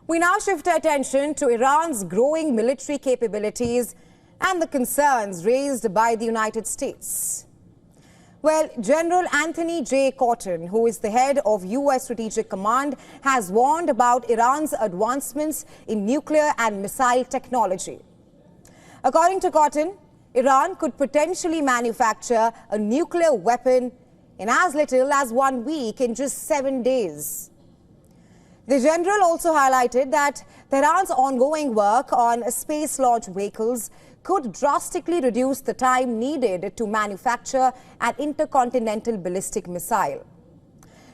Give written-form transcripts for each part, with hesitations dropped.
We now shift our attention to Iran's growing military capabilities and the concerns raised by the United States. Well, General Anthony J. Cotton, who is the head of U.S. Strategic Command, has warned about Iran's advancements in nuclear and missile technology. According to Cotton, Iran could potentially manufacture a nuclear weapon in as little as 1 week, in just 7 days. The general also highlighted that Tehran's ongoing work on space launch vehicles could drastically reduce the time needed to manufacture an intercontinental ballistic missile.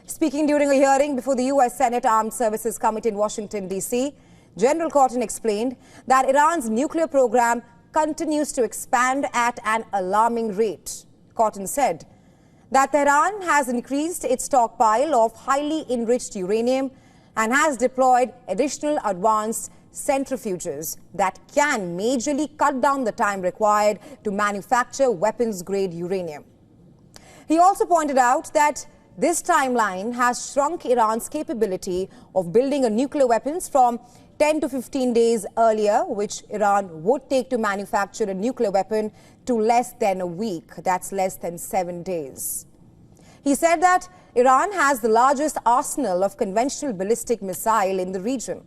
Speaking during a hearing before the U.S. Senate Armed Services Committee in Washington, D.C., General Cotton explained that Iran's nuclear program continues to expand at an alarming rate. Cotton said that Tehran has increased its stockpile of highly enriched uranium and has deployed additional advanced centrifuges that can majorly cut down the time required to manufacture weapons-grade uranium. He also pointed out that this timeline has shrunk Iran's capability of building a nuclear weapons from 10 to 15 days earlier, which Iran would take to manufacture a nuclear weapon, to less than a week. That's less than 7 days. He said that Iran has the largest arsenal of conventional ballistic missile in the region.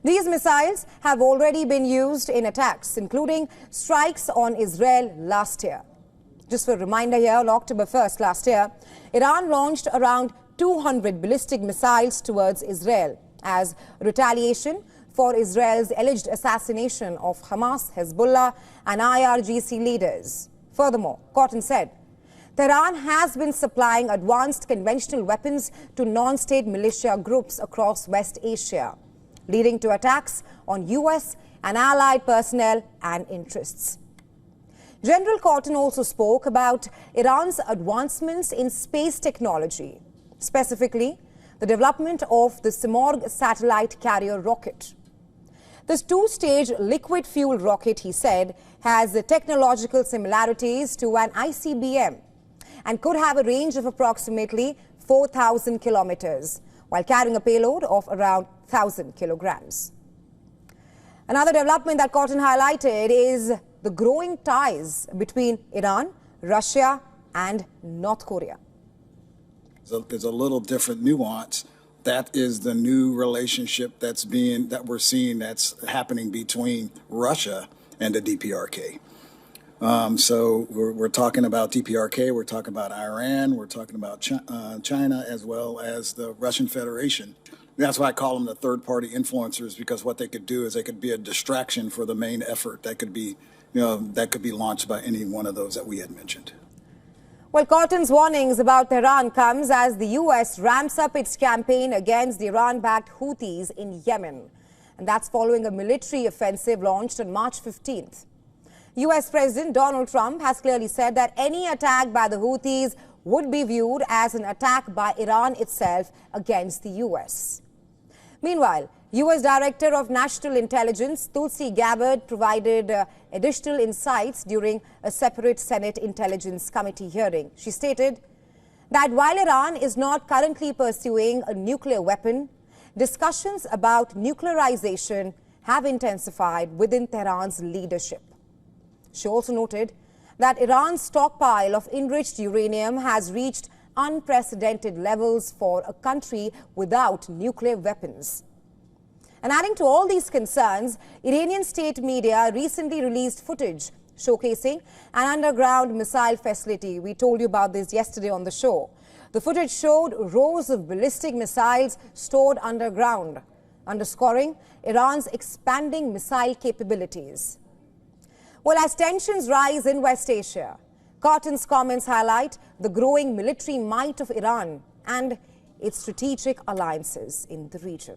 These missiles have already been used in attacks, including strikes on Israel last year. Just for a reminder here, on October 1st last year, Iran launched around 200 ballistic missiles towards Israel as retaliation for Israel's alleged assassination of Hamas, Hezbollah and IRGC leaders. Furthermore, Cotton said, Tehran has been supplying advanced conventional weapons to non-state militia groups across West Asia, leading to attacks on U.S. and allied personnel and interests. General Cotton also spoke about Iran's advancements in space technology, specifically the development of the Simorgh satellite carrier rocket. This two-stage liquid-fueled rocket, he said, has technological similarities to an ICBM and could have a range of approximately 4,000 kilometers, while carrying a payload of around 1,000 kilograms. Another development that Cotton highlighted is the growing ties between Iran, Russia and North Korea. There's a little different nuance. That is the new relationship that we're seeing that's happening between Russia and the DPRK. So we're talking about DPRK, we're talking about Iran, we're talking about China, as well as the Russian Federation. That's why I call them the third-party influencers, because what they could do is they could be a distraction for the main effort that could be, that could be launched by any one of those that we had mentioned. Well, Cotton's warnings about Tehran comes as the U.S. ramps up its campaign against the Iran-backed Houthis in Yemen. And that's following a military offensive launched on March 15th. U.S. President Donald Trump has clearly said that any attack by the Houthis would be viewed as an attack by Iran itself against the U.S. Meanwhile, U.S. Director of National Intelligence Tulsi Gabbard provided additional insights during a separate Senate Intelligence Committee hearing. She stated that while Iran is not currently pursuing a nuclear weapon, discussions about nuclearization have intensified within Tehran's leadership. She also noted that Iran's stockpile of enriched uranium has reached unprecedented levels for a country without nuclear weapons. And adding to all these concerns, Iranian state media recently released footage showcasing an underground missile facility. We told you about this yesterday on the show. The footage showed rows of ballistic missiles stored underground, underscoring Iran's expanding missile capabilities. Well, as tensions rise in West Asia, Cotton's comments highlight the growing military might of Iran and its strategic alliances in the region.